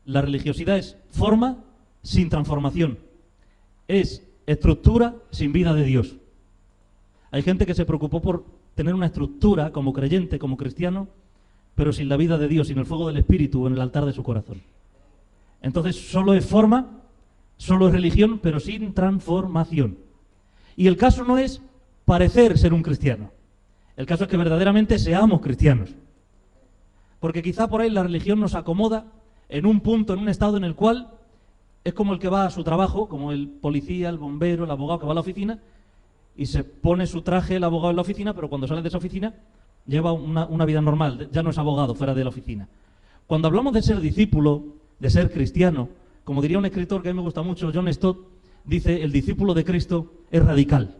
La religiosidad es forma sin transformación. Es estructura sin vida de Dios. Hay gente que se preocupó por tener una estructura como creyente, como cristiano, pero sin la vida de Dios, sin el fuego del Espíritu en el altar de su corazón. Entonces solo es forma, solo es religión, pero sin transformación. Y el caso no es parecer ser un cristiano. El caso es que verdaderamente seamos cristianos. Porque quizá por ahí la religión nos acomoda en un punto, en un estado en el cual es como el que va a su trabajo, como el policía, el bombero, el abogado que va a la oficina y se pone su traje el abogado en la oficina, pero cuando sale de esa oficina lleva una vida normal, ya no es abogado fuera de la oficina. Cuando hablamos de ser discípulo, de ser cristiano, como diría un escritor que a mí me gusta mucho, John Stott, dice: el discípulo de Cristo es radical.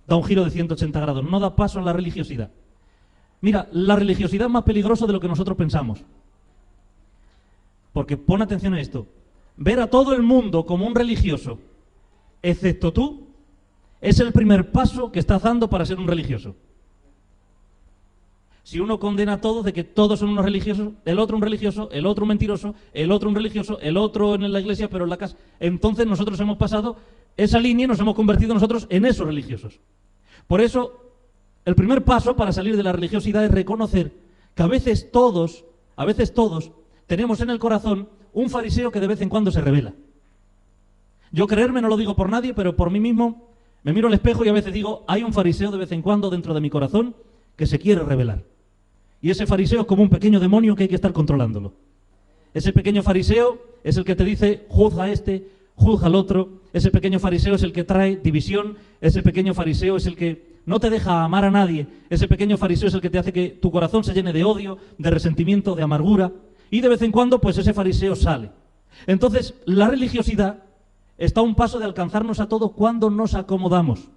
Da un giro de 180 grados, no da paso a la religiosidad. Mira, la religiosidad es más peligrosa de lo que nosotros pensamos. Porque pon atención a esto. Ver a todo el mundo como un religioso, excepto tú, es el primer paso que estás dando para ser un religioso. Si uno condena a todos de que todos son unos religiosos, el otro un religioso, el otro un mentiroso, el otro un religioso, el otro en la iglesia, pero en la casa, entonces nosotros hemos pasado esa línea y nos hemos convertido nosotros en esos religiosos. Por eso, el primer paso para salir de la religiosidad es reconocer que a veces todos tenemos en el corazón un fariseo que de vez en cuando se revela. Yo creerme no lo digo por nadie, pero por mí mismo me miro al espejo y a veces digo, hay un fariseo de vez en cuando dentro de mi corazón que se quiere revelar. Y ese fariseo es como un pequeño demonio que hay que estar controlándolo. Ese pequeño fariseo es el que te dice, juzga a este, juzga al otro. Ese pequeño fariseo es el que trae división. Ese pequeño fariseo es el que no te deja amar a nadie. Ese pequeño fariseo es el que te hace que tu corazón se llene de odio, de resentimiento, de amargura. Y de vez en cuando, pues ese fariseo sale. Entonces, la religiosidad está a un paso de alcanzarnos a todos cuando nos acomodamos.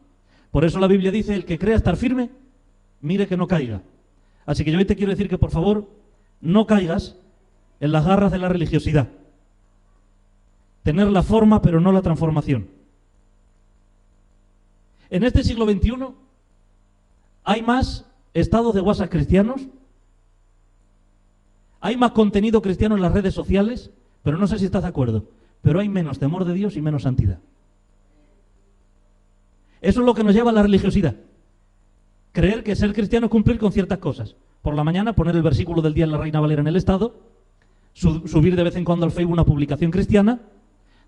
Por eso la Biblia dice, el que crea estar firme, mire que no caiga. Así que yo hoy te quiero decir que, por favor, no caigas en las garras de la religiosidad. Tener la forma, pero no la transformación. En este siglo XXI hay más estados de WhatsApp cristianos, hay más contenido cristiano en las redes sociales, pero no sé si estás de acuerdo, pero hay menos temor de Dios y menos santidad. Eso es lo que nos lleva a la religiosidad. Creer que ser cristiano es cumplir con ciertas cosas. Por la mañana poner el versículo del día en la Reina Valera en el Estado, subir de vez en cuando al Facebook una publicación cristiana,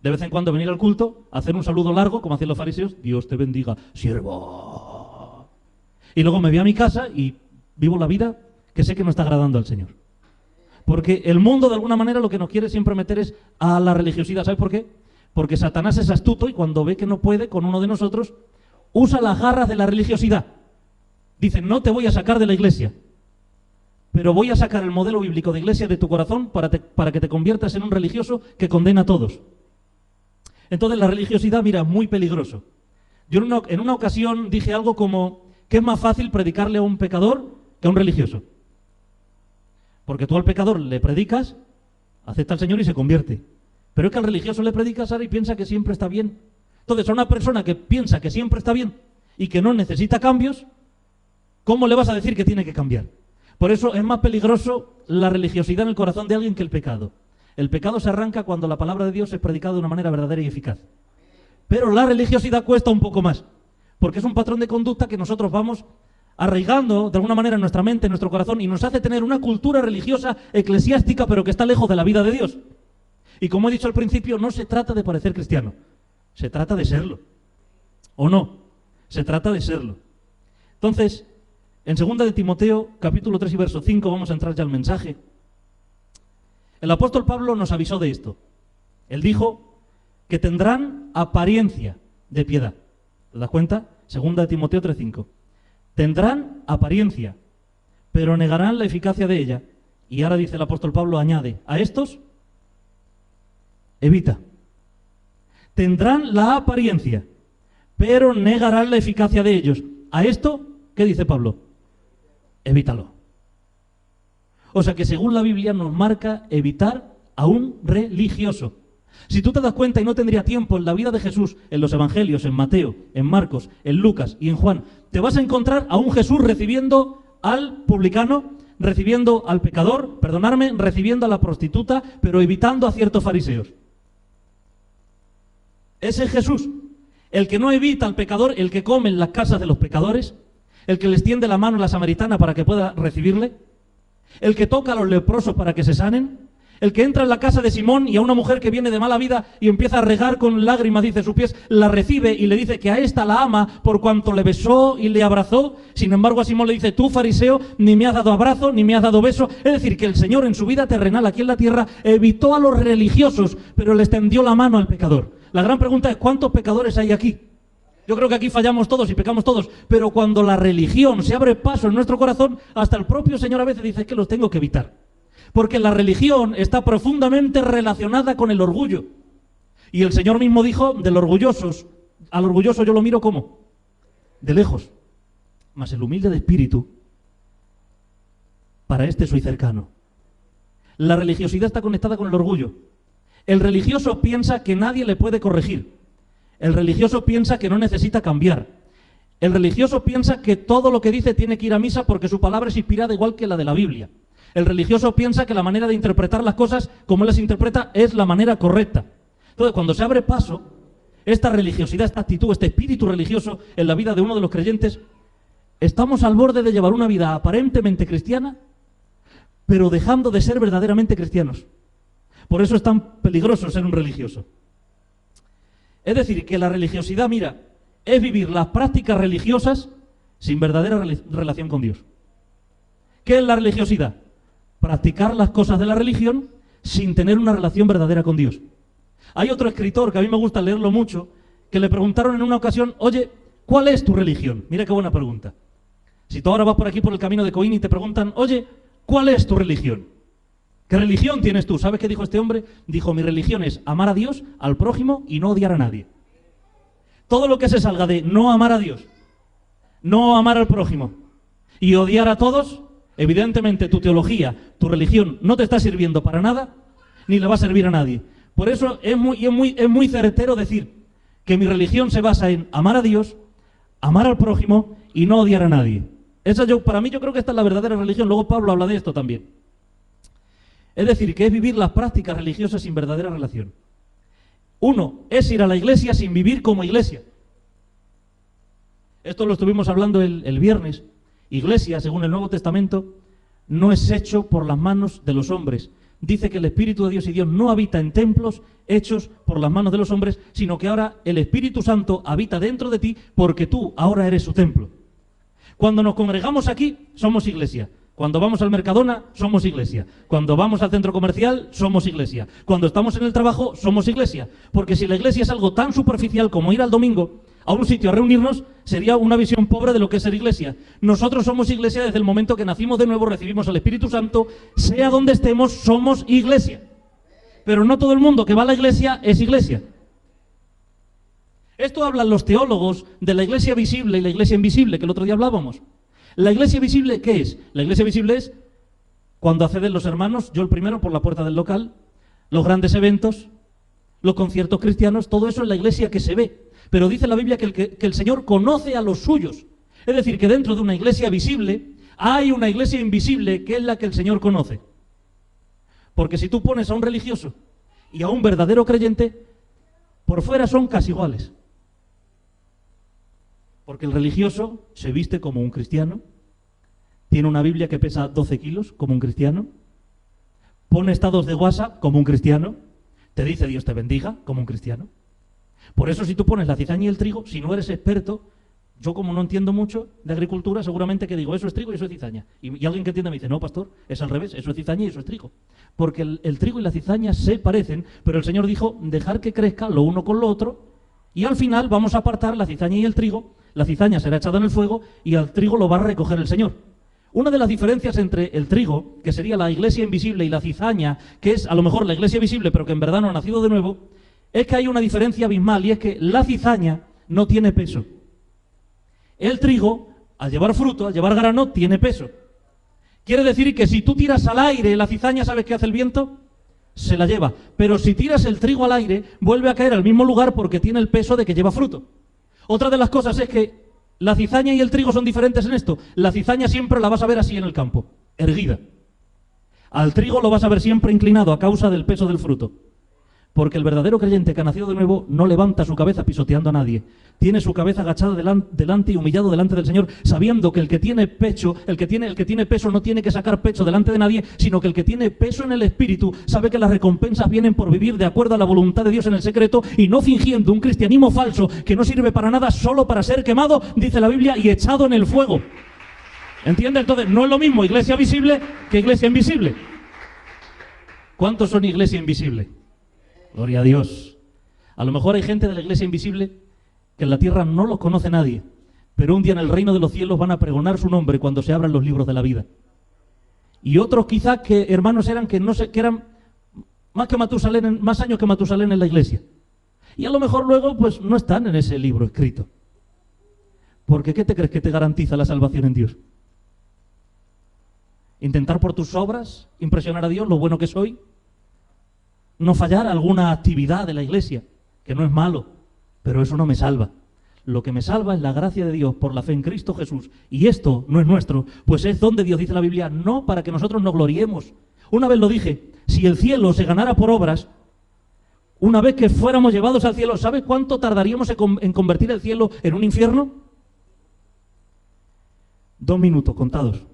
de vez en cuando venir al culto, hacer un saludo largo, como hacían los fariseos, Dios te bendiga, siervo. Y luego me voy a mi casa y vivo la vida que sé que no está agradando al Señor. Porque el mundo, de alguna manera, lo que nos quiere siempre meter es a la religiosidad. ¿Sabes por qué? Porque Satanás es astuto y cuando ve que no puede con uno de nosotros, usa las garras de la religiosidad. Dice, no te voy a sacar de la iglesia, pero voy a sacar el modelo bíblico de iglesia de tu corazón para que te conviertas en un religioso que condena a todos. Entonces la religiosidad, mira, muy peligroso. Yo en una ocasión dije algo como que es más fácil predicarle a un pecador que a un religioso. Porque tú al pecador le predicas, acepta al Señor y se convierte. Pero es que al religioso le predicas ahora y piensa que siempre está bien. Entonces a una persona que piensa que siempre está bien y que no necesita cambios, ¿cómo le vas a decir que tiene que cambiar? Por eso es más peligroso la religiosidad en el corazón de alguien que el pecado. El pecado se arranca cuando la palabra de Dios es predicada de una manera verdadera y eficaz. Pero la religiosidad cuesta un poco más, porque es un patrón de conducta que nosotros vamos arraigando de alguna manera en nuestra mente, en nuestro corazón, y nos hace tener una cultura religiosa eclesiástica, pero que está lejos de la vida de Dios. Y como he dicho al principio, no se trata de parecer cristiano, se trata de serlo. ¿O no? Se trata de serlo. Entonces, en 2 de Timoteo, capítulo 3 y verso 5, vamos a entrar ya al mensaje. El apóstol Pablo nos avisó de esto. Él dijo que tendrán apariencia de piedad. ¿Te das cuenta? 2 de Timoteo 3:5. Tendrán apariencia, pero negarán la eficacia de ella. Y ahora dice el apóstol Pablo, añade, a estos, evita. Tendrán la apariencia, pero negarán la eficacia de ellos. A esto, ¿qué dice Pablo? Evítalo. O sea que según la Biblia nos marca evitar a un religioso. Si tú te das cuenta, y no tendría tiempo en la vida de Jesús, en los evangelios, en Mateo, en Marcos, en Lucas y en Juan, te vas a encontrar a un Jesús recibiendo al publicano, recibiendo al pecador, perdonadme, recibiendo a la prostituta, pero evitando a ciertos fariseos. Ese es Jesús, el que no evita al pecador, el que come en las casas de los pecadores, el que les tiende la mano a la samaritana para que pueda recibirle, el que toca a los leprosos para que se sanen, el que entra en la casa de Simón y a una mujer que viene de mala vida y empieza a regar con lágrimas, dice, sus pies, la recibe y le dice que a esta la ama por cuanto le besó y le abrazó. Sin embargo, a Simón le dice, tú, fariseo, ni me has dado abrazo, ni me has dado beso. Es decir, que el Señor en su vida terrenal aquí en la tierra evitó a los religiosos, pero le extendió la mano al pecador. La gran pregunta es, ¿cuántos pecadores hay aquí? Yo creo que aquí fallamos todos y pecamos todos, pero cuando la religión se abre paso en nuestro corazón, hasta el propio Señor a veces dice que los tengo que evitar. Porque la religión está profundamente relacionada con el orgullo. Y el Señor mismo dijo, del orgullosos, al orgulloso yo lo miro ¿cómo? De lejos. Mas el humilde de espíritu, para este soy cercano. La religiosidad está conectada con el orgullo. El religioso piensa que nadie le puede corregir. El religioso piensa que no necesita cambiar. El religioso piensa que todo lo que dice tiene que ir a misa porque su palabra es inspirada igual que la de la Biblia. El religioso piensa que la manera de interpretar las cosas como él las interpreta es la manera correcta. Entonces, cuando se abre paso, esta religiosidad, esta actitud, este espíritu religioso en la vida de uno de los creyentes, estamos al borde de llevar una vida aparentemente cristiana, pero dejando de ser verdaderamente cristianos. Por eso es tan peligroso ser un religioso. Es decir, que la religiosidad, mira, es vivir las prácticas religiosas sin verdadera relación con Dios. ¿Qué es la religiosidad? Practicar las cosas de la religión sin tener una relación verdadera con Dios. Hay otro escritor que a mí me gusta leerlo mucho, que le preguntaron en una ocasión, oye, ¿cuál es tu religión? Mira qué buena pregunta. Si tú ahora vas por aquí por el camino de Coín y te preguntan, oye, ¿cuál es tu religión? ¿Qué religión tienes tú? ¿Sabes qué dijo este hombre? Dijo, mi religión es amar a Dios, al prójimo y no odiar a nadie. Todo lo que se salga de no amar a Dios, no amar al prójimo y odiar a todos, evidentemente tu teología, tu religión no te está sirviendo para nada, ni le va a servir a nadie. Por eso es muy certero decir que mi religión se basa en amar a Dios, amar al prójimo y no odiar a nadie. Para mí yo creo que esta es la verdadera religión. Luego Pablo habla de esto también. Es decir, que es vivir las prácticas religiosas sin verdadera relación. Uno, es ir a la iglesia sin vivir como iglesia. Esto lo estuvimos hablando el viernes. Iglesia, según el Nuevo Testamento, no es hecho por las manos de los hombres. Dice que el Espíritu de Dios y Dios no habita en templos hechos por las manos de los hombres, sino que ahora el Espíritu Santo habita dentro de ti porque tú ahora eres su templo. Cuando nos congregamos aquí, somos iglesia. Cuando vamos al Mercadona, somos iglesia. Cuando vamos al centro comercial, somos iglesia. Cuando estamos en el trabajo, somos iglesia. Porque si la iglesia es algo tan superficial como ir al domingo a un sitio a reunirnos, sería una visión pobre de lo que es ser iglesia. Nosotros somos iglesia desde el momento que nacimos de nuevo, recibimos al Espíritu Santo, sea donde estemos, somos iglesia. Pero no todo el mundo que va a la iglesia es iglesia. Esto hablan los teólogos de la iglesia visible y la iglesia invisible, que el otro día hablábamos. ¿La iglesia visible qué es? La iglesia visible es cuando acceden los hermanos, yo el primero por la puerta del local, los grandes eventos, los conciertos cristianos, todo eso es la iglesia que se ve. Pero dice la Biblia que el Señor conoce a los suyos. Es decir, que dentro de una iglesia visible hay una iglesia invisible que es la que el Señor conoce. Porque si tú pones a un religioso y a un verdadero creyente, por fuera son casi iguales. Porque el religioso se viste como un cristiano, tiene una Biblia que pesa 12 kilos como un cristiano, pone estados de WhatsApp como un cristiano, te dice Dios te bendiga como un cristiano. Por eso si tú pones la cizaña y el trigo, si no eres experto, yo como no entiendo mucho de agricultura, seguramente que digo eso es trigo y eso es cizaña. Y alguien que entiende me dice, no pastor, es al revés, eso es cizaña y eso es trigo. Porque el trigo y la cizaña se parecen, pero el Señor dijo dejar que crezca lo uno con lo otro y al final vamos a apartar la cizaña y el trigo. La cizaña será echada en el fuego y al trigo lo va a recoger el Señor. Una de las diferencias entre el trigo, que sería la iglesia invisible, y la cizaña, que es a lo mejor la iglesia visible, pero que en verdad no ha nacido de nuevo, es que hay una diferencia abismal y es que la cizaña no tiene peso. El trigo, al llevar fruto, al llevar grano, tiene peso. Quiere decir que si tú tiras al aire la cizaña, ¿sabes qué hace el viento? Se la lleva. Pero si tiras el trigo al aire, vuelve a caer al mismo lugar porque tiene el peso de que lleva fruto. Otra de las cosas es que la cizaña y el trigo son diferentes en esto. La cizaña siempre la vas a ver así en el campo. erguida. Al trigo lo vas a ver siempre inclinado a causa del peso del fruto. Porque el verdadero creyente que ha nacido de nuevo no levanta su cabeza pisoteando a nadie. Tiene su cabeza agachada delante y humillado delante del Señor, sabiendo que el que tiene pecho, el que tiene peso no tiene que sacar pecho delante de nadie, sino que el que tiene peso en el espíritu sabe que las recompensas vienen por vivir de acuerdo a la voluntad de Dios en el secreto y no fingiendo un cristianismo falso que no sirve para nada, solo para ser quemado, dice la Biblia, y echado en el fuego. ¿Entiende? Entonces, no es lo mismo iglesia visible que iglesia invisible. ¿Cuántos son iglesia invisible? Gloria a Dios. A lo mejor hay gente de la iglesia invisible que en la tierra no los conoce nadie, pero un día en el reino de los cielos van a pregonar su nombre cuando se abran los libros de la vida. Y otros quizás que hermanos eran que eran más que Matusalén, más años que Matusalén en la iglesia. Y a lo mejor luego pues no están en ese libro escrito. Porque ¿qué te crees que te garantiza la salvación en Dios? ¿Intentar por tus obras impresionar a Dios, lo bueno que soy? No fallar alguna actividad de la iglesia, que no es malo, pero eso no me salva. Lo que me salva es la gracia de Dios por la fe en Cristo Jesús. Y esto no es nuestro, pues es donde Dios, dice la Biblia, no para que nosotros nos gloriemos. Una vez lo dije, si el cielo se ganara por obras, una vez que fuéramos llevados al cielo, ¿sabe cuánto tardaríamos en convertir el cielo en un infierno? 2 minutos contados.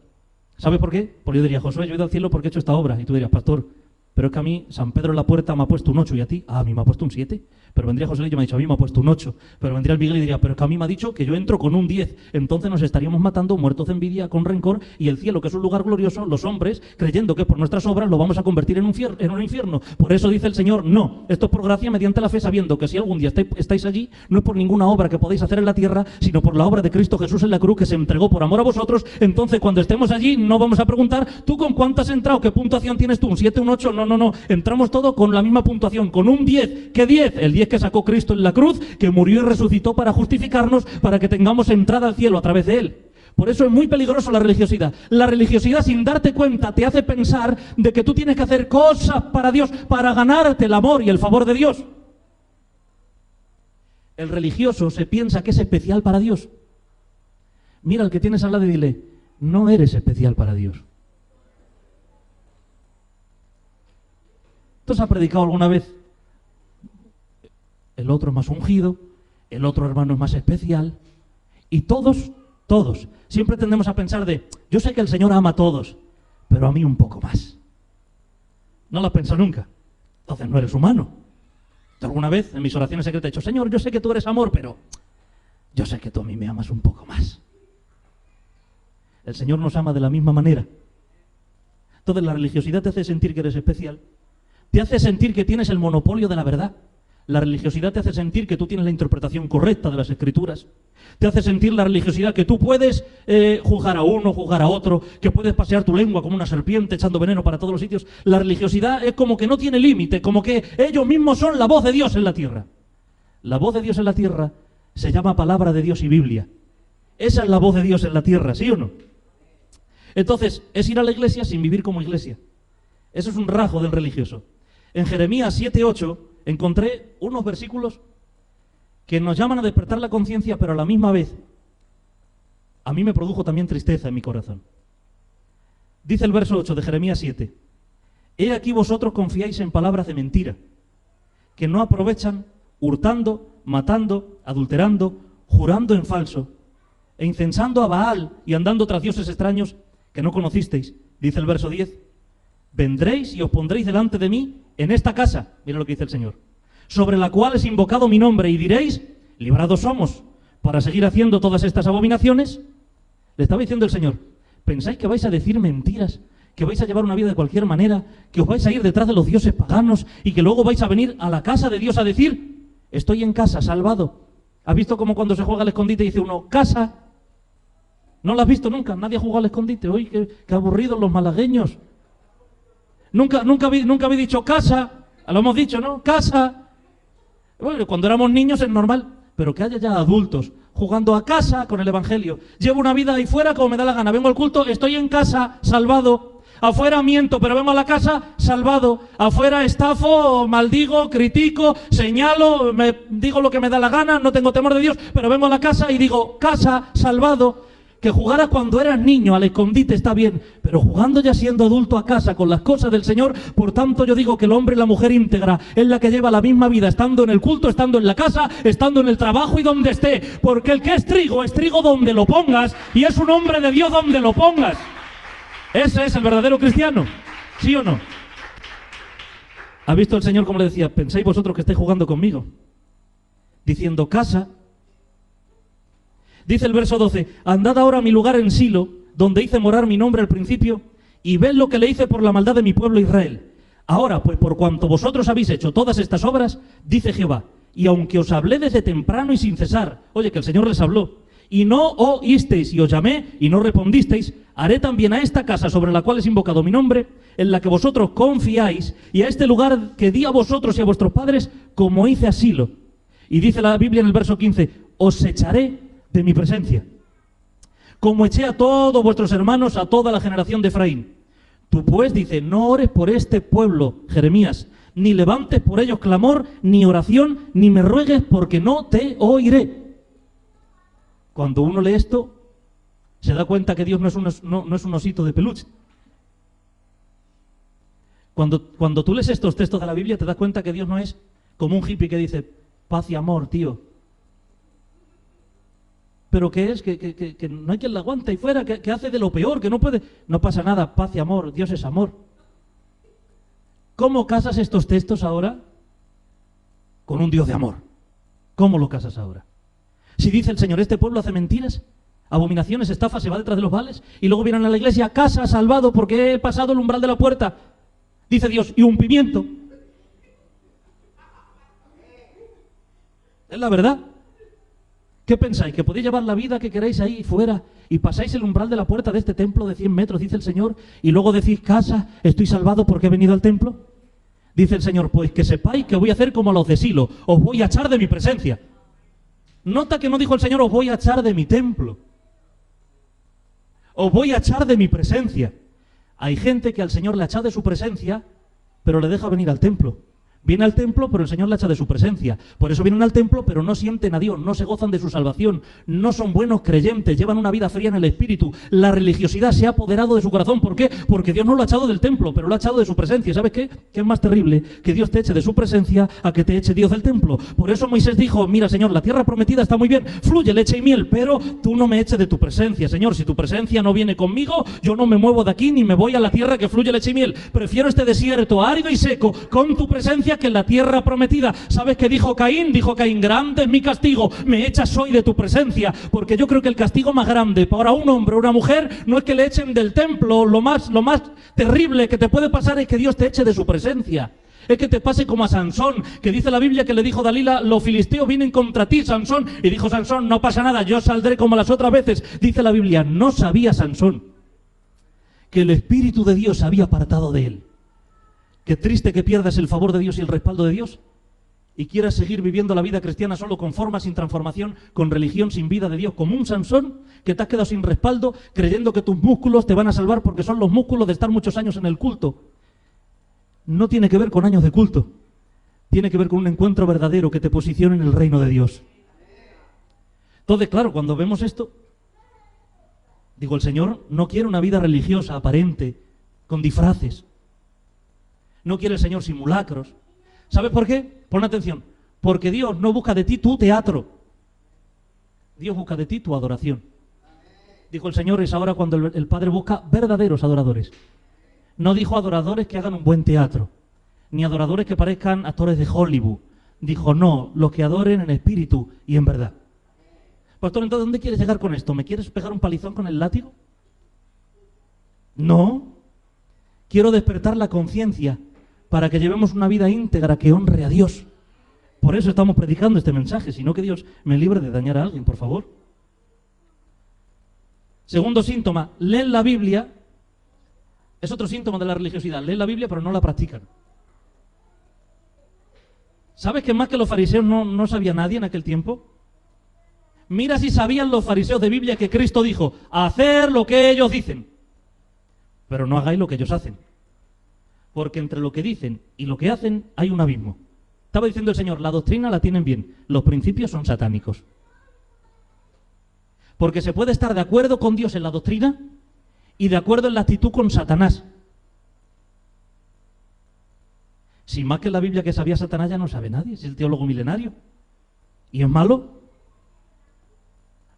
¿Sabe por qué? Porque yo diría, Josué, yo he ido al cielo porque he hecho esta obra. Y tú dirías, pastor, pero es que a mí San Pedro en la puerta me ha puesto un 8 y a ti, a mí me ha puesto un 7. Pero vendría José y me ha dicho, a mí me ha puesto un 8. Pero vendría el Miguel y diría, pero es que a mí me ha dicho que yo entro con un 10. Entonces nos estaríamos matando, muertos de envidia, con rencor, y el cielo, que es un lugar glorioso, los hombres, creyendo que por nuestras obras lo vamos a convertir en un infierno. Por eso dice el Señor, no, esto es por gracia mediante la fe, sabiendo que si algún día estáis allí, no es por ninguna obra que podéis hacer en la tierra, sino por la obra de Cristo Jesús en la cruz, que se entregó por amor a vosotros. Entonces cuando estemos allí no vamos a preguntar, ¿tú con cuánto has entrado? ¿Qué puntuación tienes tú? ¿Un 7, un 8? No. Entramos todo con la misma puntuación, con un 10. ¿Qué 10? El 10 que sacó Cristo en la cruz, que murió y resucitó para justificarnos, para que tengamos entrada al cielo a través de Él. Por eso es muy peligroso la religiosidad. La religiosidad, sin darte cuenta, te hace pensar de que tú tienes que hacer cosas para Dios, para ganarte el amor y el favor de Dios. El religioso se piensa que es especial para Dios. Mira al que tienes al lado y dile, no eres especial para Dios. ¿Tú has predicado alguna vez? El otro es más ungido, el otro hermano es más especial. Y todos, siempre tendemos a pensar de, yo sé que el Señor ama a todos, pero a mí un poco más. No lo has pensado nunca. Entonces no eres humano. ¿Tú alguna vez en mis oraciones secretas he dicho, Señor, yo sé que tú eres amor, pero yo sé que tú a mí me amas un poco más? El Señor nos ama de la misma manera. Entonces la religiosidad te hace sentir que eres especial. Te hace sentir que tienes el monopolio de la verdad. La religiosidad te hace sentir que tú tienes la interpretación correcta de las Escrituras. Te hace sentir la religiosidad que tú puedes juzgar a uno, juzgar a otro, que puedes pasear tu lengua como una serpiente echando veneno para todos los sitios. La religiosidad es como que no tiene límite, como que ellos mismos son la voz de Dios en la tierra. La voz de Dios en la tierra se llama palabra de Dios y Biblia. Esa es la voz de Dios en la tierra, ¿sí o no? Entonces, es ir a la iglesia sin vivir como iglesia. Eso es un rasgo del religioso. En Jeremías 7:8 encontré unos versículos que nos llaman a despertar la conciencia, pero a la misma vez a mí me produjo también tristeza en mi corazón. Dice el verso 8 de Jeremías 7, he aquí vosotros confiáis en palabras de mentira, que no aprovechan, hurtando, matando, adulterando, jurando en falso, e incensando a Baal y andando tras dioses extraños que no conocisteis. Dice el verso 10, vendréis y os pondréis delante de mí en esta casa, mira lo que dice el Señor, sobre la cual es invocado mi nombre, y diréis, librados somos, para seguir haciendo todas estas abominaciones. Le estaba diciendo el Señor, ¿pensáis que vais a decir mentiras? ¿Que vais a llevar una vida de cualquier manera? ¿Que os vais a ir detrás de los dioses paganos? ¿Y que luego vais a venir a la casa de Dios a decir, estoy en casa, salvado? ¿Has visto como cuando se juega al escondite dice uno, casa? ¿No lo has visto nunca? Nadie ha jugado al escondite. Uy, qué aburridos los malagueños. Nunca habéis dicho casa. Lo hemos dicho, ¿no? Casa. Bueno, cuando éramos niños es normal. Pero que haya ya adultos jugando a casa con el Evangelio. Llevo una vida ahí fuera como me da la gana. Vengo al culto, estoy en casa, salvado. Afuera miento, pero vengo a la casa, salvado. Afuera estafo, maldigo, critico, señalo, digo lo que me da la gana, no tengo temor de Dios, pero vengo a la casa y digo, casa, salvado. Que jugaras cuando eras niño al escondite está bien, pero jugando ya siendo adulto a casa con las cosas del Señor, por tanto yo digo que el hombre y la mujer íntegra es la que lleva la misma vida, estando en el culto, estando en la casa, estando en el trabajo y donde esté. Porque el que es trigo donde lo pongas, y es un hombre de Dios donde lo pongas. Ese es el verdadero cristiano, ¿sí o no? ¿Ha visto el Señor como le decía? ¿Pensáis vosotros que estáis jugando conmigo? Diciendo casa. Dice el verso 12, andad ahora a mi lugar en Silo, donde hice morar mi nombre al principio, y ved lo que le hice por la maldad de mi pueblo Israel. Ahora, pues por cuanto vosotros habéis hecho todas estas obras, dice Jehová, y aunque os hablé desde temprano y sin cesar, oye, que el Señor les habló, y no oísteis, y os llamé, y no respondisteis, haré también a esta casa sobre la cual es invocado mi nombre, en la que vosotros confiáis, y a este lugar que di a vosotros y a vuestros padres, como hice a Silo. Y dice la Biblia en el verso 15, os echaré de mi presencia, como eché a todos vuestros hermanos, a toda la generación de Efraín. Tú pues, dice, no ores por este pueblo, Jeremías, ni levantes por ellos clamor, ni oración, ni me ruegues, porque no te oiré. Cuando uno lee esto, se da cuenta que Dios no es un osito de peluche. Cuando tú lees estos textos de la Biblia, te das cuenta que Dios no es como un hippie que dice, paz y amor, tío. Pero que es, que no hay quien la aguante ahí fuera, que hace de lo peor, que no puede. No pasa nada, paz y amor, Dios es amor. ¿Cómo casas estos textos ahora? Con un Dios de amor. ¿Cómo lo casas ahora? Si dice el Señor, este pueblo hace mentiras, abominaciones, estafas, se va detrás de los vales, y luego vienen a la iglesia, casa, salvado, porque he pasado el umbral de la puerta. Dice Dios, y un pimiento. Es la verdad. ¿Qué pensáis? ¿Que podéis llevar la vida que queréis ahí fuera y pasáis el umbral de la puerta de este templo de 100 metros, dice el Señor, y luego decís, casa, estoy salvado porque he venido al templo? Dice el Señor, pues que sepáis que voy a hacer como a los de Silo, os voy a echar de mi presencia. Nota que no dijo el Señor, os voy a echar de mi templo. Os voy a echar de mi presencia. Hay gente que al Señor le echa de su presencia, pero le deja venir al templo. Viene al templo, pero el Señor la echa de su presencia. Por eso vienen al templo, pero no sienten a Dios, no se gozan de su salvación, no son buenos creyentes, llevan una vida fría en el espíritu. La religiosidad se ha apoderado de su corazón. ¿Por qué? Porque Dios no lo ha echado del templo, pero lo ha echado de su presencia. ¿Sabes qué? ¿Qué es más terrible? Que Dios te eche de su presencia a que te eche Dios del templo. Por eso Moisés dijo, mira, Señor, la tierra prometida está muy bien, fluye leche y miel, pero tú no me eches de tu presencia, Señor. Si tu presencia no viene conmigo, yo no me muevo de aquí ni me voy a la tierra que fluye leche y miel. Prefiero este desierto árido y seco con tu presencia que en la tierra prometida. ¿Sabes qué dijo Caín? Dijo Caín, grande es mi castigo, me echas hoy de tu presencia, porque yo creo que el castigo más grande para un hombre o una mujer no es que le echen del templo. Lo más terrible que te puede pasar es que Dios te eche de su presencia. Es que te pase como a Sansón, que dice la Biblia que le dijo Dalila, los filisteos vienen contra ti, Sansón, y dijo Sansón, no pasa nada, yo saldré como las otras veces. Dice la Biblia, no sabía Sansón que el Espíritu de Dios se había apartado de él. Qué triste que pierdas el favor de Dios y el respaldo de Dios y quieras seguir viviendo la vida cristiana solo con forma sin transformación, con religión sin vida de Dios, como un Sansón que te has quedado sin respaldo, creyendo que tus músculos te van a salvar porque son los músculos de estar muchos años en el culto. No tiene que ver con años de culto, tiene que ver con un encuentro verdadero que te posicione en el reino de Dios. Entonces, claro, cuando vemos esto, digo, el Señor no quiere una vida religiosa, aparente, con disfraces. No quiere el Señor simulacros. ¿Sabes por qué? Pon atención. Porque Dios no busca de ti tu teatro. Dios busca de ti tu adoración. Dijo el Señor, es ahora cuando el Padre busca verdaderos adoradores. No dijo adoradores que hagan un buen teatro, ni adoradores que parezcan actores de Hollywood. Dijo, no, los que adoren en espíritu y en verdad. Pastor, entonces, ¿dónde quieres llegar con esto? ¿Me quieres pegar un palizón con el látigo? No. Quiero despertar la conciencia para que llevemos una vida íntegra que honre a Dios. Por eso estamos predicando este mensaje, sino que Dios me libre de dañar a alguien, por favor. Segundo síntoma, leen la Biblia. Es otro síntoma de la religiosidad. Leen la Biblia pero no la practican. ¿Sabes que más que los fariseos no sabía nadie en aquel tiempo? Mira si sabían los fariseos de Biblia que Cristo dijo, hacer lo que ellos dicen, pero no hagáis lo que ellos hacen. Porque entre lo que dicen y lo que hacen hay un abismo. Estaba diciendo el Señor, la doctrina la tienen bien, los principios son satánicos. Porque se puede estar de acuerdo con Dios en la doctrina y de acuerdo en la actitud con Satanás. Si más que en la Biblia que sabía Satanás ya no sabe nadie, es el teólogo milenario. ¿Y es malo?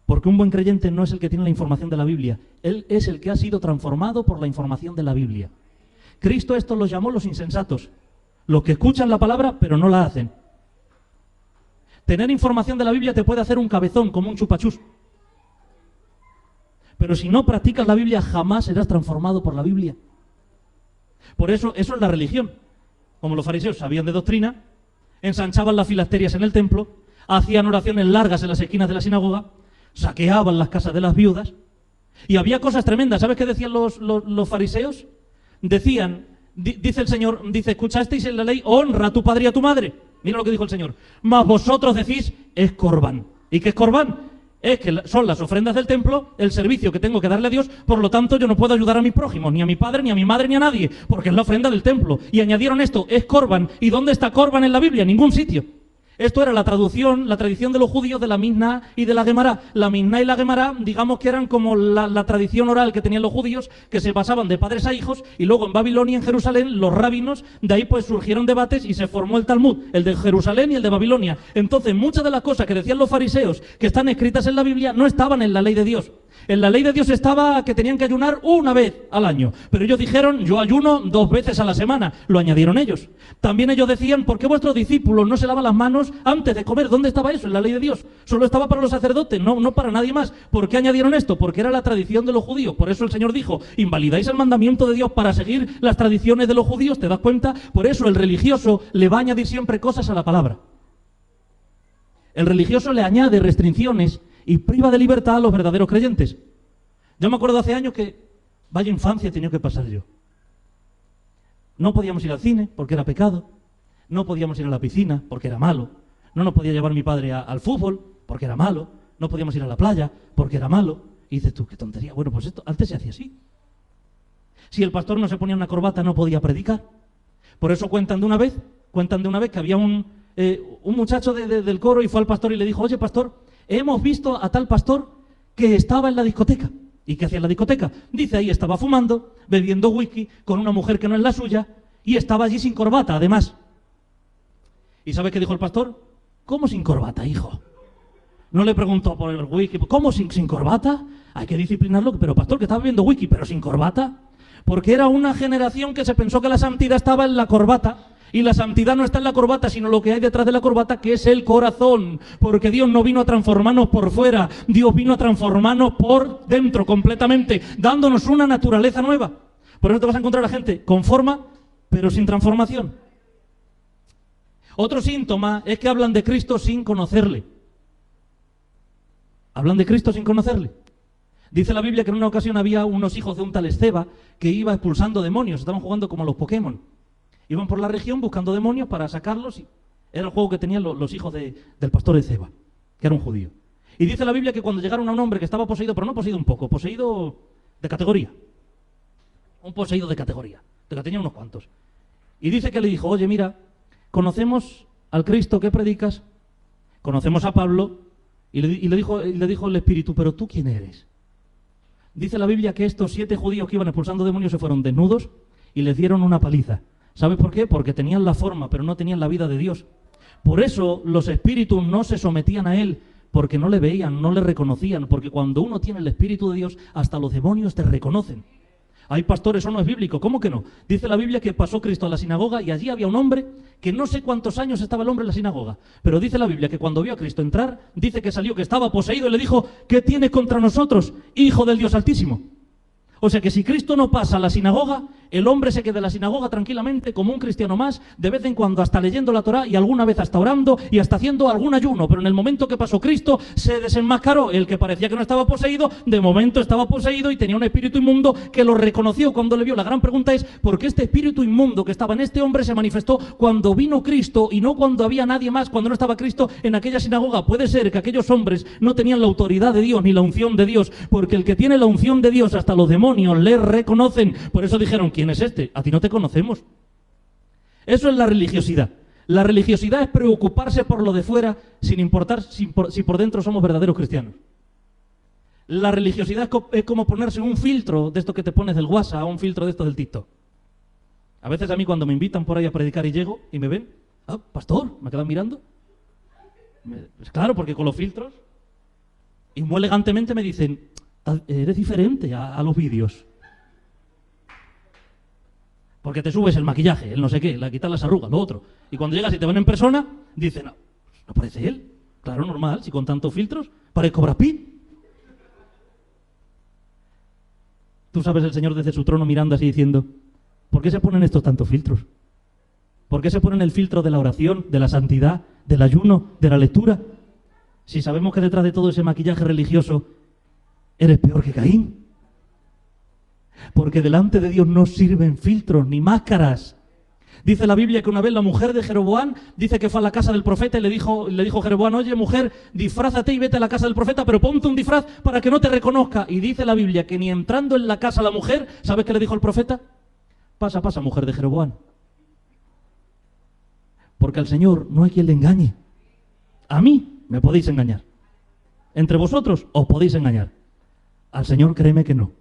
Porque un buen creyente no es el que tiene la información de la Biblia, él es el que ha sido transformado por la información de la Biblia. Cristo esto los llamó los insensatos, los que escuchan la palabra pero no la hacen. Tener información de la Biblia te puede hacer un cabezón como un chupachús. Pero si no practicas la Biblia, jamás serás transformado por la Biblia. Por eso es la religión. Como los fariseos sabían de doctrina, ensanchaban las filasterias en el templo, hacían oraciones largas en las esquinas de la sinagoga, saqueaban las casas de las viudas, y había cosas tremendas. ¿Sabes qué decían los fariseos? Decían, dice el Señor, dice, escuchasteis en la ley, honra a tu padre y a tu madre. Mira lo que dijo el Señor. Mas vosotros decís, es corbán. ¿Y qué es corbán? Es que son las ofrendas del templo, el servicio que tengo que darle a Dios, por lo tanto yo no puedo ayudar a mi prójimo, ni a mi padre, ni a mi madre, ni a nadie, porque es la ofrenda del templo. Y añadieron esto, es corban. ¿Y dónde está corban en la Biblia? En ningún sitio. Esto era la traducción, la tradición de los judíos de la Misná y de la Gemara. La Misná y la Gemara, digamos que eran como la tradición oral que tenían los judíos, que se pasaban de padres a hijos, y luego en Babilonia, en Jerusalén, los rabinos, de ahí pues surgieron debates y se formó el Talmud, el de Jerusalén y el de Babilonia. Entonces, muchas de las cosas que decían los fariseos, que están escritas en la Biblia, no estaban en la ley de Dios. En la ley de Dios estaba que tenían que ayunar una vez al año. Pero ellos dijeron, yo ayuno 2 veces a la semana. Lo añadieron ellos. También ellos decían, ¿por qué vuestros discípulos no se lavan las manos antes de comer? ¿Dónde estaba eso en la ley de Dios? Solo estaba para los sacerdotes, no para nadie más. ¿Por qué añadieron esto? Porque era la tradición de los judíos. Por eso el Señor dijo, invalidáis el mandamiento de Dios para seguir las tradiciones de los judíos. ¿Te das cuenta? Por eso el religioso le va a añadir siempre cosas a la palabra. El religioso le añade restricciones y priva de libertad a los verdaderos creyentes. Yo me acuerdo hace años que, vaya infancia he tenido que pasar yo. No podíamos ir al cine porque era pecado, no podíamos ir a la piscina porque era malo, no nos podía llevar mi padre al fútbol porque era malo, no podíamos ir a la playa porque era malo. Y dices tú, qué tontería. Bueno, pues esto antes se hacía así. Si el pastor no se ponía una corbata no podía predicar. Por eso cuentan de una vez que había un muchacho del coro y fue al pastor y le dijo, oye pastor, hemos visto a tal pastor que estaba en la discoteca. ¿Y qué hacía en la discoteca? Dice, ahí estaba fumando, bebiendo whisky, con una mujer que no es la suya, y estaba allí sin corbata, además. ¿Y sabe qué dijo el pastor? ¿Cómo sin corbata, hijo? No le preguntó por el whisky, ¿cómo sin corbata? Hay que disciplinarlo, pero pastor, que estaba bebiendo whisky, pero sin corbata. Porque era una generación que se pensó que la santidad estaba en la corbata. Y la santidad no está en la corbata, sino lo que hay detrás de la corbata, que es el corazón. Porque Dios no vino a transformarnos por fuera, Dios vino a transformarnos por dentro completamente, dándonos una naturaleza nueva. Por eso te vas a encontrar a la gente con forma, pero sin transformación. Otro síntoma es que hablan de Cristo sin conocerle. Hablan de Cristo sin conocerle. Dice la Biblia que en una ocasión había unos hijos de un tal Esceva que iba expulsando demonios, estaban jugando como a los Pokémon. Iban por la región buscando demonios para sacarlos. Era el juego que tenían los hijos del pastor Esceva, que era un judío. Y dice la Biblia que cuando llegaron a un hombre que estaba poseído, pero no poseído un poco, poseído de categoría. Un poseído de categoría, de que tenía unos cuantos. Y dice que le dijo, oye, mira, conocemos al Cristo que predicas, conocemos a Pablo, y le dijo el Espíritu, pero ¿tú quién eres? Dice la Biblia que estos 7 judíos que iban expulsando demonios se fueron desnudos y les dieron una paliza. ¿Sabes por qué? Porque tenían la forma, pero no tenían la vida de Dios. Por eso los espíritus no se sometían a él, porque no le veían, no le reconocían, porque cuando uno tiene el Espíritu de Dios, hasta los demonios te reconocen. Hay pastores, eso no es bíblico, ¿cómo que no? Dice la Biblia que pasó Cristo a la sinagoga y allí había un hombre que no sé cuántos años estaba el hombre en la sinagoga, pero dice la Biblia que cuando vio a Cristo entrar, dice que salió, que estaba poseído y le dijo, ¿qué tienes contra nosotros, hijo del Dios Altísimo? O sea que si Cristo no pasa a la sinagoga, el hombre se queda en la sinagoga tranquilamente como un cristiano más, de vez en cuando hasta leyendo la Torá y alguna vez hasta orando y hasta haciendo algún ayuno. Pero en el momento que pasó Cristo, se desenmascaró. El que parecía que no estaba poseído, de momento estaba poseído y tenía un espíritu inmundo que lo reconoció cuando le vio. La gran pregunta es, ¿por qué este espíritu inmundo que estaba en este hombre se manifestó cuando vino Cristo y no cuando había nadie más, cuando no estaba Cristo en aquella sinagoga? Puede ser que aquellos hombres no tenían la autoridad de Dios ni la unción de Dios, porque el que tiene la unción de Dios, hasta los demonios le reconocen. Por eso dijeron, ¿quién es este? A ti no te conocemos. Eso es la religiosidad. La religiosidad es preocuparse por lo de fuera sin importar si por dentro somos verdaderos cristianos. La religiosidad es como ponerse un filtro de esto que te pones del WhatsApp, un filtro de esto del TikTok. A veces a mí cuando me invitan por ahí a predicar y llego y me ven, ah, pastor, me quedan mirando. Pues claro, porque con los filtros, y muy elegantemente me dicen, eres diferente a los vídeos. Porque te subes el maquillaje, el no sé qué, la quitar las arrugas, lo otro. Y cuando llegas y te ven en persona, dicen, no parece él. Claro, normal, si con tantos filtros, parezco Brad Pitt. Tú sabes el Señor desde su trono mirando así diciendo, ¿por qué se ponen estos tantos filtros? ¿Por qué se ponen el filtro de la oración, de la santidad, del ayuno, de la lectura? Si sabemos que detrás de todo ese maquillaje religioso eres peor que Caín. Porque delante de Dios no sirven filtros ni máscaras. Dice la Biblia que una vez la mujer de Jeroboam dice que fue a la casa del profeta y le dijo Jeroboam, oye mujer, disfrázate y vete a la casa del profeta, pero ponte un disfraz para que no te reconozca. Y dice la Biblia que ni entrando en la casa la mujer, ¿sabes qué le dijo el profeta? Pasa, pasa, mujer de Jeroboam. Porque al Señor no hay quien le engañe. A mí me podéis engañar. Entre vosotros os podéis engañar. Al Señor créeme que no.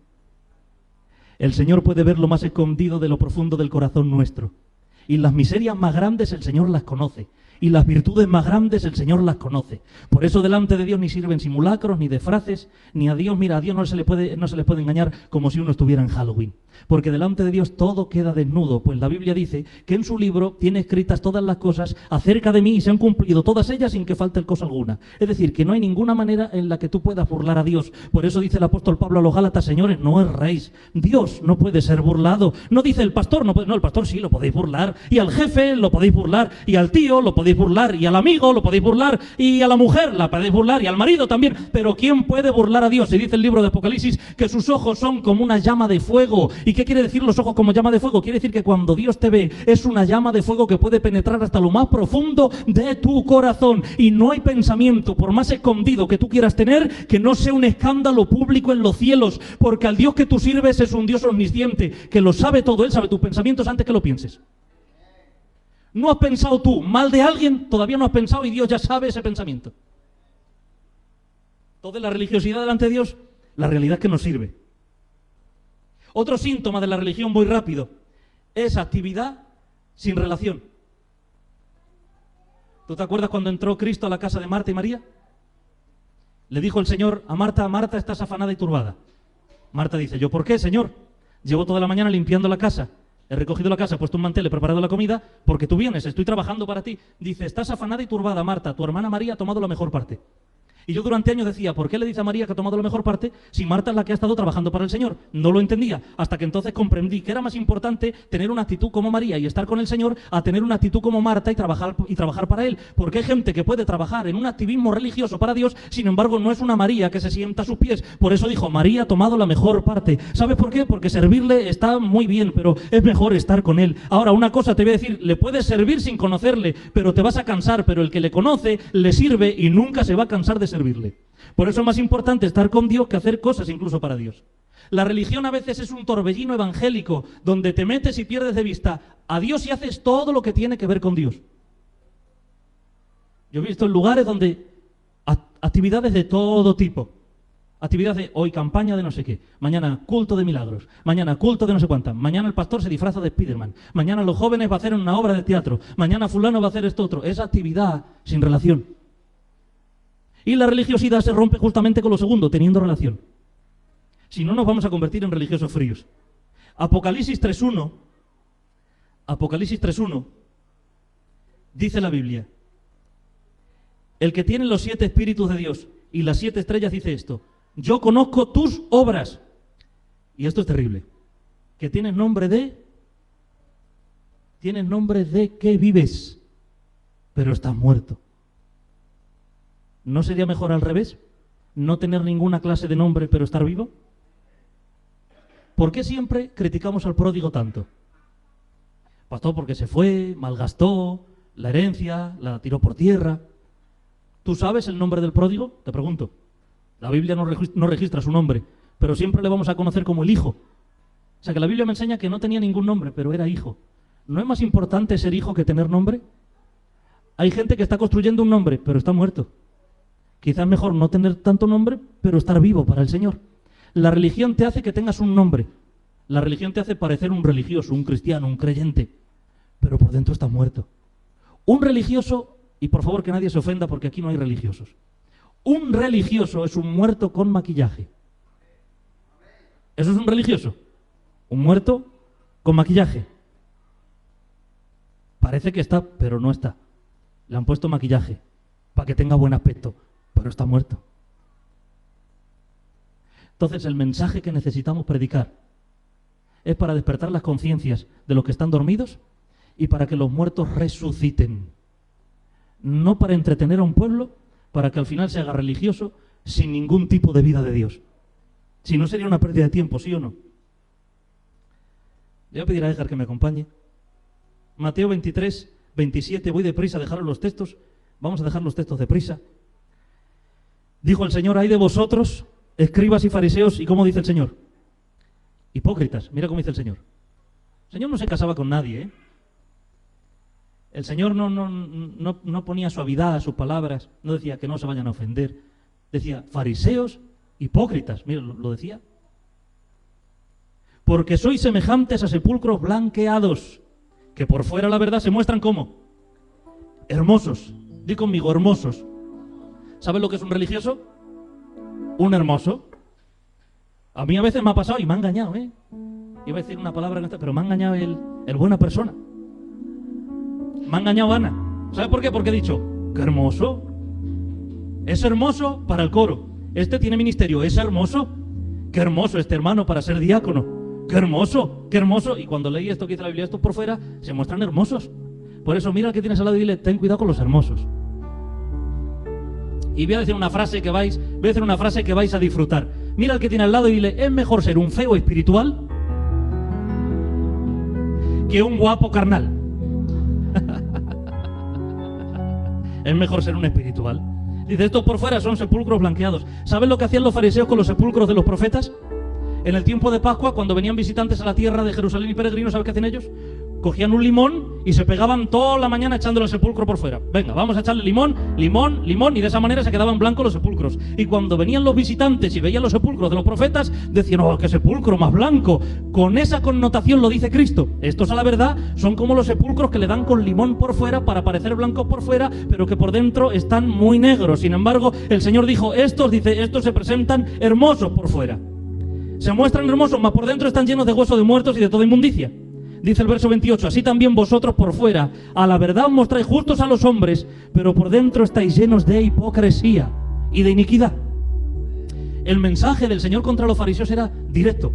El Señor puede ver lo más escondido de lo profundo del corazón nuestro. Y las miserias más grandes el Señor las conoce. Y las virtudes más grandes el Señor las conoce. Por eso delante de Dios ni sirven simulacros, ni disfraces, ni a Dios, mira, a Dios no se le puede engañar como si uno estuviera en Halloween. Porque delante de Dios todo queda desnudo, pues la Biblia dice que en su libro tiene escritas todas las cosas acerca de mí y se han cumplido todas ellas sin que falte cosa alguna. Es decir, que no hay ninguna manera en la que tú puedas burlar a Dios. Por eso dice el apóstol Pablo a los Gálatas, señores, no erréis. Dios no puede ser burlado. No dice el pastor, no, el pastor sí lo podéis burlar. Y al jefe lo podéis burlar. Y al tío lo podéis burlar. Y al amigo lo podéis burlar. Y a la mujer la podéis burlar. Y al marido también. Pero ¿quién puede burlar a Dios? Y dice el libro de Apocalipsis que sus ojos son como una llama de fuego. ¿Y qué quiere decir los ojos como llama de fuego? Quiere decir que cuando Dios te ve es una llama de fuego que puede penetrar hasta lo más profundo de tu corazón. Y no hay pensamiento, por más escondido que tú quieras tener, que no sea un escándalo público en los cielos. Porque al Dios que tú sirves es un Dios omnisciente, que lo sabe todo. Él sabe tus pensamientos antes que lo pienses. No has pensado tú mal de alguien, todavía no has pensado y Dios ya sabe ese pensamiento. Entonces la religiosidad delante de Dios, la realidad es que nos sirve. Otro síntoma de la religión, muy rápido, es actividad sin relación. ¿Tú te acuerdas cuando entró Cristo a la casa de Marta y María? Le dijo el Señor a Marta, Marta, estás afanada y turbada. Marta dice, ¿yo por qué, Señor? Llevo toda la mañana limpiando la casa. He recogido la casa, he puesto un mantel, he preparado la comida, porque tú vienes, estoy trabajando para ti. Dice, estás afanada y turbada, Marta, tu hermana María ha tomado la mejor parte. Y yo durante años decía, ¿por qué le dice a María que ha tomado la mejor parte si Marta es la que ha estado trabajando para el Señor? No lo entendía, hasta que entonces comprendí que era más importante tener una actitud como María y estar con el Señor a tener una actitud como Marta y trabajar para Él. Porque hay gente que puede trabajar en un activismo religioso para Dios, sin embargo no es una María que se sienta a sus pies. Por eso dijo, María ha tomado la mejor parte. ¿Sabes por qué? Porque servirle está muy bien, pero es mejor estar con Él. Ahora, una cosa te voy a decir, le puedes servir sin conocerle, pero te vas a cansar, pero el que le conoce, le sirve y nunca se va a cansar de servirle. Por eso es más importante estar con Dios que hacer cosas incluso para Dios. La religión a veces es un torbellino evangélico donde te metes y pierdes de vista a Dios y haces todo lo que tiene que ver con Dios. Yo he visto en lugares donde actividades de todo tipo. Actividades de hoy campaña de no sé qué, mañana culto de milagros, mañana culto de no sé cuántas, mañana el pastor se disfraza de Spiderman, mañana los jóvenes va a hacer una obra de teatro, mañana fulano va a hacer esto otro. Es actividad sin relación. Y la religiosidad se rompe justamente con lo segundo, teniendo relación. Si no, nos vamos a convertir en religiosos fríos. Apocalipsis 3.1 dice la Biblia, el que tiene los 7 espíritus de Dios y las 7 estrellas dice esto, yo conozco tus obras. Y esto es terrible, que tienes nombre de que vives, pero estás muerto. ¿No sería mejor al revés? ¿No tener ninguna clase de nombre pero estar vivo? ¿Por qué siempre criticamos al pródigo tanto? Pastor, porque se fue, malgastó, la herencia, la tiró por tierra. ¿Tú sabes el nombre del pródigo? Te pregunto. La Biblia no registra su nombre, pero siempre le vamos a conocer como el hijo. O sea que la Biblia me enseña que no tenía ningún nombre, pero era hijo. ¿No es más importante ser hijo que tener nombre? Hay gente que está construyendo un nombre, pero está muerto. Quizás mejor no tener tanto nombre, pero estar vivo para el Señor. La religión te hace que tengas un nombre. La religión te hace parecer un religioso, un cristiano, un creyente, pero por dentro estás muerto. Un religioso, y por favor que nadie se ofenda porque aquí no hay religiosos, un religioso es un muerto con maquillaje. Eso es un religioso, un muerto con maquillaje. Parece que está, pero no está. Le han puesto maquillaje para que tenga buen aspecto, pero está muerto. Entonces el mensaje que necesitamos predicar es para despertar las conciencias de los que están dormidos y para que los muertos resuciten. No para entretener a un pueblo, para que al final se haga religioso sin ningún tipo de vida de Dios. Si no, sería una pérdida de tiempo, ¿sí o no? Le voy a pedir a Edgar que me acompañe. Mateo 23, 27, voy deprisa a dejar los textos. Vamos a dejar los textos deprisa. Dijo el Señor: ay de vosotros, escribas y fariseos, ¿y cómo dice el Señor? Hipócritas, mira cómo dice el Señor. El Señor no se casaba con nadie, ¿eh? El Señor no ponía suavidad a sus palabras, no decía que no se vayan a ofender. Decía, fariseos, hipócritas, mira, lo decía. Porque sois semejantes a sepulcros blanqueados, que por fuera la verdad se muestran como hermosos. Di conmigo, hermosos. ¿Sabes lo que es un religioso? Un hermoso. A mí a veces me ha pasado y me ha engañado, ¿eh? Iba a decir una palabra, pero me ha engañado el buena persona. Me ha engañado Ana. ¿Sabes por qué? Porque he dicho, qué hermoso. Es hermoso para el coro. Este tiene ministerio, es hermoso. Qué hermoso este hermano para ser diácono. Qué hermoso, qué hermoso. Y cuando leí esto que dice la Biblia, estos por fuera se muestran hermosos. Por eso mira al que tienes al lado y dile, ten cuidado con los hermosos. Y voy a decir una frase que vais a disfrutar. Mira al que tiene al lado y dile, es mejor ser un feo espiritual que un guapo carnal. Es mejor ser un espiritual. Dice, estos por fuera son sepulcros blanqueados. ¿Sabes lo que hacían los fariseos con los sepulcros de los profetas? En el tiempo de Pascua, cuando venían visitantes a la tierra de Jerusalén y peregrinos, ¿sabes qué hacían ellos? Cogían un limón y se pegaban toda la mañana echándole el sepulcro por fuera. Venga, vamos a echarle limón, limón, limón, y de esa manera se quedaban blancos los sepulcros. Y cuando venían los visitantes y veían los sepulcros de los profetas, decían, oh, qué sepulcro más blanco. Con esa connotación lo dice Cristo. Estos a la verdad son como los sepulcros que le dan con limón por fuera para parecer blancos por fuera, pero que por dentro están muy negros. Sin embargo, el Señor dijo, estos se presentan hermosos por fuera. Se muestran hermosos, mas por dentro están llenos de huesos de muertos y de toda inmundicia. Dice el verso 28, así también vosotros por fuera, a la verdad os mostráis justos a los hombres, pero por dentro estáis llenos de hipocresía y de iniquidad. El mensaje del Señor contra los fariseos era directo,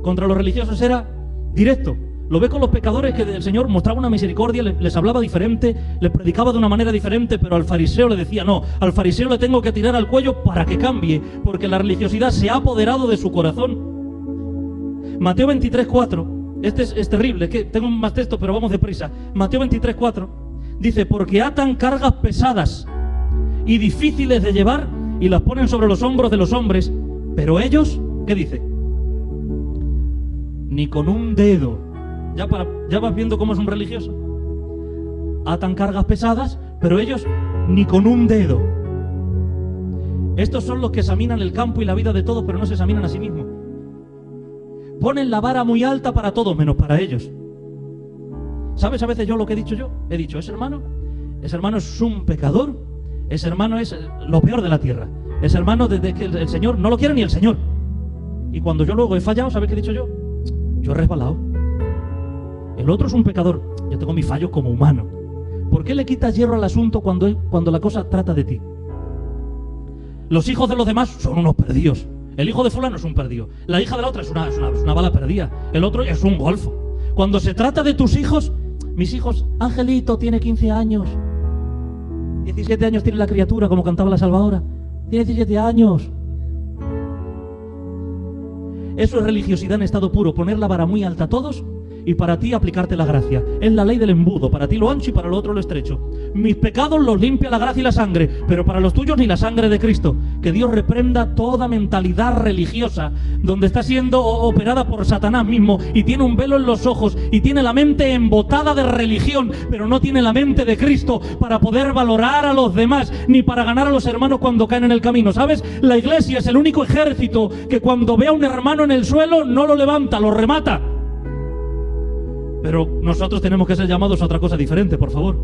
contra los religiosos era directo. Lo ve con los pecadores, que el Señor mostraba una misericordia, les hablaba diferente, les predicaba de una manera diferente, pero al fariseo le decía, no, al fariseo le tengo que tirar al cuello para que cambie, porque la religiosidad se ha apoderado de su corazón. Mateo 23, 4. Este es terrible, que tengo más texto, pero vamos deprisa. Mateo 23, 4 dice, porque atan cargas pesadas y difíciles de llevar y las ponen sobre los hombros de los hombres, pero ellos, ¿qué dice? Ni con un dedo. Ya vas viendo cómo es un religioso. Atan cargas pesadas, pero ellos ni con un dedo. Estos son los que examinan el campo y la vida de todos, pero no se examinan a sí mismos. Ponen la vara muy alta para todos, menos para ellos. ¿Sabes a veces yo lo que he dicho yo? He dicho, ese hermano es un pecador, ese hermano es lo peor de la tierra. Ese hermano, desde que el Señor no lo quiere ni el Señor. Y cuando yo luego he fallado, ¿sabes qué he dicho yo? Yo he resbalado. El otro es un pecador. Yo tengo mis fallos como humano. ¿Por qué le quitas hierro al asunto cuando la cosa trata de ti? Los hijos de los demás son unos perdidos. El hijo de fulano es un perdido. La hija de la otra es una bala perdida. El otro es un golfo. Cuando se trata de tus hijos, mis hijos, Angelito tiene 15 años. 17 años tiene la criatura, como cantaba la Salvadora. Tiene 17 años. Eso es religiosidad en estado puro. Poner la vara muy alta a todos y para ti aplicarte la gracia. Es la ley del embudo, para ti lo ancho y para lo otro lo estrecho. Mis pecados los limpia la gracia y la sangre, pero para los tuyos ni la sangre de Cristo. Que Dios reprenda toda mentalidad religiosa donde está siendo operada por Satanás mismo y tiene un velo en los ojos y tiene la mente embotada de religión, pero no tiene la mente de Cristo para poder valorar a los demás ni para ganar a los hermanos cuando caen en el camino. ¿Sabes? La iglesia es el único ejército que cuando ve a un hermano en el suelo no lo levanta, lo remata. Pero nosotros tenemos que ser llamados a otra cosa diferente, por favor.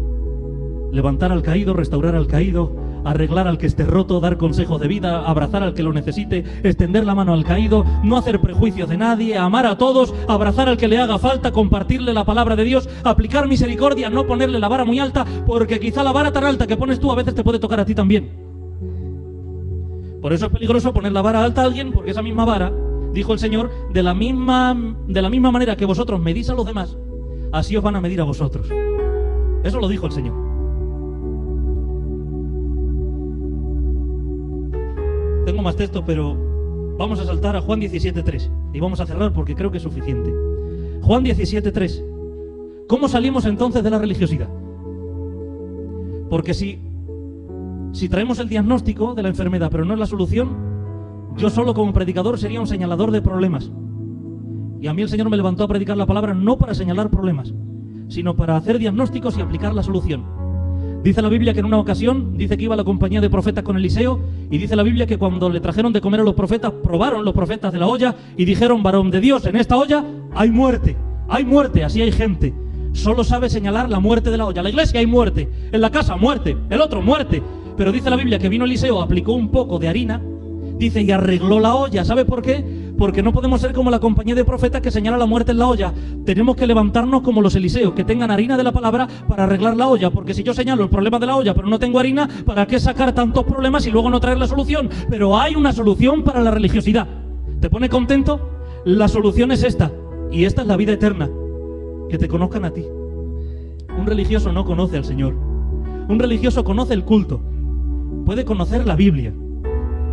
Levantar al caído, restaurar al caído, arreglar al que esté roto, dar consejos de vida, abrazar al que lo necesite, extender la mano al caído, no hacer prejuicios de nadie, amar a todos, abrazar al que le haga falta, compartirle la palabra de Dios, aplicar misericordia, no ponerle la vara muy alta, porque quizá la vara tan alta que pones tú a veces te puede tocar a ti también. Por eso es peligroso poner la vara alta a alguien, porque esa misma vara, dijo el Señor, de la misma manera que vosotros medís a los demás, así os van a medir a vosotros. Eso lo dijo el Señor. Tengo más texto, pero vamos a saltar a Juan 17:3 y vamos a cerrar porque creo que es suficiente. Juan 17:3. ¿Cómo salimos entonces de la religiosidad? Porque si traemos el diagnóstico de la enfermedad, pero no es la solución, yo solo como predicador sería un señalador de problemas. Y a mí el Señor me levantó a predicar la palabra no para señalar problemas, sino para hacer diagnósticos y aplicar la solución. Dice la Biblia que en una ocasión, dice que iba la compañía de profetas con Eliseo, y dice la Biblia que cuando le trajeron de comer a los profetas, probaron los profetas de la olla y dijeron: varón de Dios, en esta olla hay muerte, así hay gente. Solo sabe señalar la muerte de la olla. En la iglesia hay muerte, en la casa muerte, el otro muerte. Pero dice la Biblia que vino Eliseo, aplicó un poco de harina, dice, y arregló la olla. ¿Sabe por qué? Porque no podemos ser como la compañía de profetas que señala la muerte en la olla. Tenemos que levantarnos como los Eliseos, que tengan harina de la palabra para arreglar la olla. Porque si yo señalo el problema de la olla, pero no tengo harina, ¿para qué sacar tantos problemas y luego no traer la solución? Pero hay una solución para la religiosidad. ¿Te pone contento? La solución es esta. Y esta es la vida eterna. Que te conozcan a ti. Un religioso no conoce al Señor. Un religioso conoce el culto. Puede conocer la Biblia.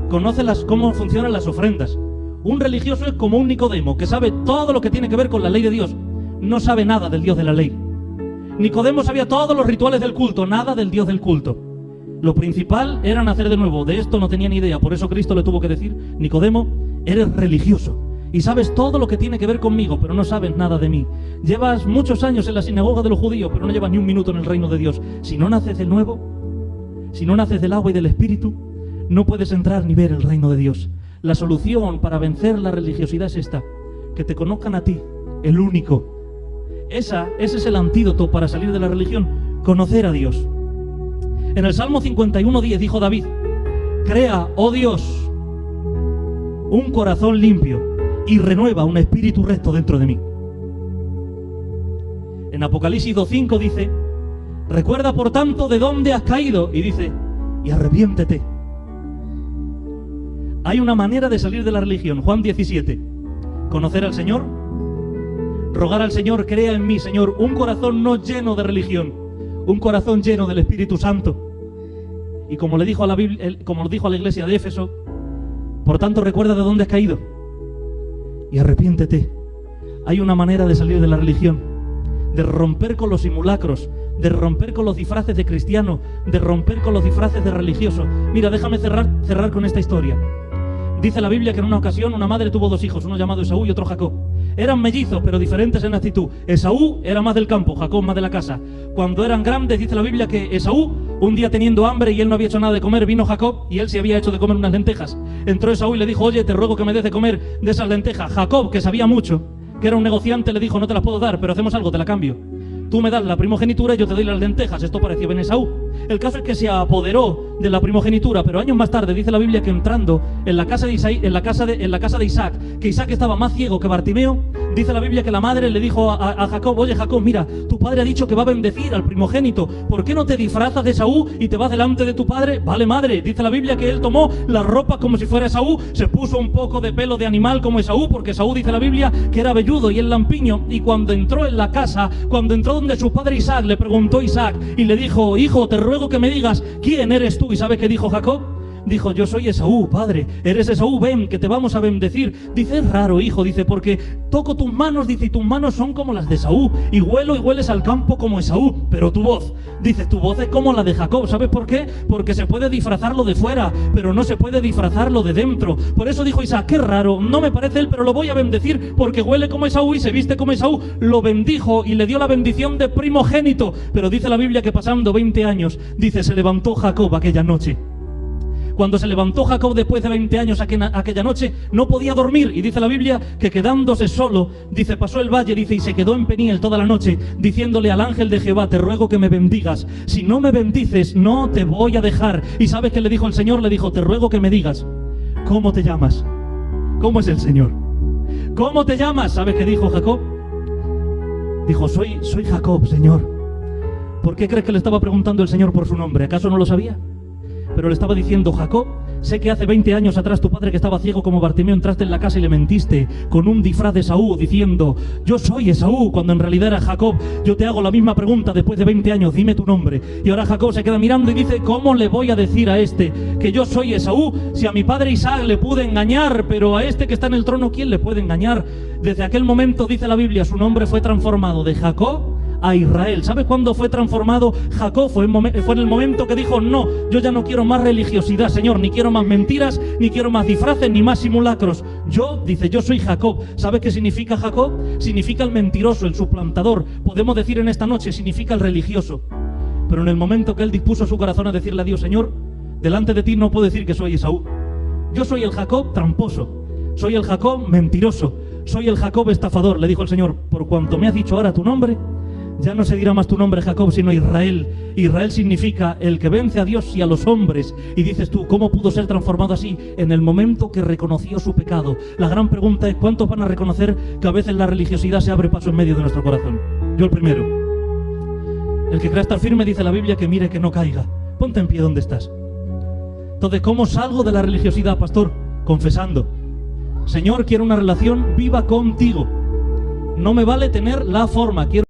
Conoce cómo funcionan las ofrendas. Un religioso es como un Nicodemo, que sabe todo lo que tiene que ver con la ley de Dios. No sabe nada del Dios de la ley. Nicodemo sabía todos los rituales del culto, nada del Dios del culto. Lo principal era nacer de nuevo. De esto no tenía ni idea. Por eso Cristo le tuvo que decir: Nicodemo, eres religioso y sabes todo lo que tiene que ver conmigo, pero no sabes nada de mí. Llevas muchos años en la sinagoga de los judíos, pero no llevas ni un minuto en el reino de Dios. Si no naces de nuevo, si no naces del agua y del Espíritu, no puedes entrar ni ver el reino de Dios. La solución para vencer la religiosidad es esta: que te conozcan a ti, el único. Ese es el antídoto para salir de la religión, conocer a Dios. En el Salmo 51:10 dijo David: crea, oh Dios, un corazón limpio y renueva un espíritu recto dentro de mí. En Apocalipsis 2:5 dice: recuerda por tanto de dónde has caído, y dice: y arrepiéntete. Hay una manera de salir de la religión. Juan 17. Conocer al Señor, rogar al Señor: crea en mí, Señor, un corazón no lleno de religión, un corazón lleno del Espíritu Santo. Y como le dijo a la Biblia, como lo dijo a la iglesia de Éfeso, por tanto recuerda de dónde has caído y arrepiéntete. Hay una manera de salir de la religión, de romper con los simulacros, de romper con los disfraces de cristiano, de romper con los disfraces de religioso. Mira, déjame cerrar con esta historia. Dice la Biblia que en una ocasión una madre tuvo dos hijos, uno llamado Esaú y otro Jacob. Eran mellizos, pero diferentes en actitud. Esaú era más del campo, Jacob más de la casa. Cuando eran grandes, dice la Biblia que Esaú, un día teniendo hambre y él no había hecho nada de comer, vino Jacob y él se había hecho de comer unas lentejas. Entró Esaú y le dijo: oye, te ruego que me des de comer de esas lentejas. Jacob, que sabía mucho, que era un negociante, le dijo: no te las puedo dar, pero hacemos algo, te la cambio. Tú me das la primogenitura y yo te doy las lentejas. Esto pareció bien Esaú. El caso es que se apoderó de la primogenitura, pero años más tarde dice la Biblia que entrando en la casa de Isaac, que Isaac estaba más ciego que Bartimeo, dice la Biblia que la madre le dijo a Jacob: oye Jacob, mira, tu padre ha dicho que va a bendecir al primogénito, ¿por qué no te disfrazas de Esaú y te vas delante de tu padre? Vale, madre. Dice la Biblia que él tomó las ropas como si fuera Esaú, se puso un poco de pelo de animal como Esaú, porque Esaú, dice la Biblia, que era velludo y él lampiño, y cuando entró en la casa, cuando entró donde su padre Isaac, le preguntó Isaac y le dijo: hijo, te ruego que me digas quién eres tú. ¿Y sabes qué dijo Jacob? Dijo, yo soy Esaú, padre, eres Esaú, ven, que te vamos a bendecir. Dice, es raro, hijo, dice, porque toco tus manos, dice, y tus manos son como las de Esaú, y hueles al campo como Esaú, pero tu voz, dice, tu voz es como la de Jacob. ¿Sabes por qué? Porque se puede disfrazar lo de fuera, pero no se puede disfrazar lo de dentro. Por eso dijo Isaac, qué raro, no me parece él, pero lo voy a bendecir, porque huele como Esaú y se viste como Esaú. Lo bendijo y le dio la bendición de primogénito. Pero dice la Biblia que pasando 20 años, dice, se levantó Jacob aquella noche. Cuando se levantó Jacob después de 20 años aquella noche, no podía dormir. Y dice la Biblia que quedándose solo, dice, pasó el valle, dice, y se quedó en Peniel toda la noche, diciéndole al ángel de Jehová, te ruego que me bendigas. Si no me bendices, no te voy a dejar. ¿Y sabes qué le dijo el Señor? Le dijo, te ruego que me digas, ¿cómo te llamas? ¿Cómo es el Señor? ¿Cómo te llamas? ¿Sabes qué dijo Jacob? Dijo, soy Jacob, Señor. ¿Por qué crees que le estaba preguntando el Señor por su nombre? ¿Acaso no lo sabía? Pero le estaba diciendo, Jacob, sé que hace 20 años atrás tu padre, que estaba ciego como Bartimeo, entraste en la casa y le mentiste con un disfraz de Esaú, diciendo, yo soy Esaú, cuando en realidad era Jacob. Yo te hago la misma pregunta después de 20 años, dime tu nombre. Y ahora Jacob se queda mirando y dice, ¿cómo le voy a decir a este que yo soy Esaú? Si a mi padre Isaac le pude engañar, pero a este que está en el trono, ¿quién le puede engañar? Desde aquel momento, dice la Biblia, su nombre fue transformado de Jacob a Israel. ¿Sabes cuándo fue transformado Jacob? Fue en el momento que dijo, no, yo ya no quiero más religiosidad, Señor, ni quiero más mentiras, ni quiero más disfraces, ni más simulacros. Dice, yo soy Jacob. ¿Sabes qué significa Jacob? Significa el mentiroso, el suplantador. Podemos decir en esta noche, significa el religioso. Pero en el momento que él dispuso su corazón a decirle a Dios, Señor, delante de ti no puedo decir que soy Esaú. Yo soy el Jacob tramposo, soy el Jacob mentiroso, soy el Jacob estafador. Le dijo el Señor, por cuanto me has dicho ahora tu nombre, ya no se dirá más tu nombre Jacob, sino Israel. Israel significa el que vence a Dios y a los hombres. Y dices tú, ¿cómo pudo ser transformado así? En el momento que reconoció su pecado. La gran pregunta es, ¿cuántos van a reconocer que a veces la religiosidad se abre paso en medio de nuestro corazón? Yo el primero. El que crea estar firme, dice la Biblia, que mire que no caiga. Ponte en pie donde estás. Entonces, ¿cómo salgo de la religiosidad, pastor? Confesando. Señor, quiero una relación viva contigo. No me vale tener la forma, quiero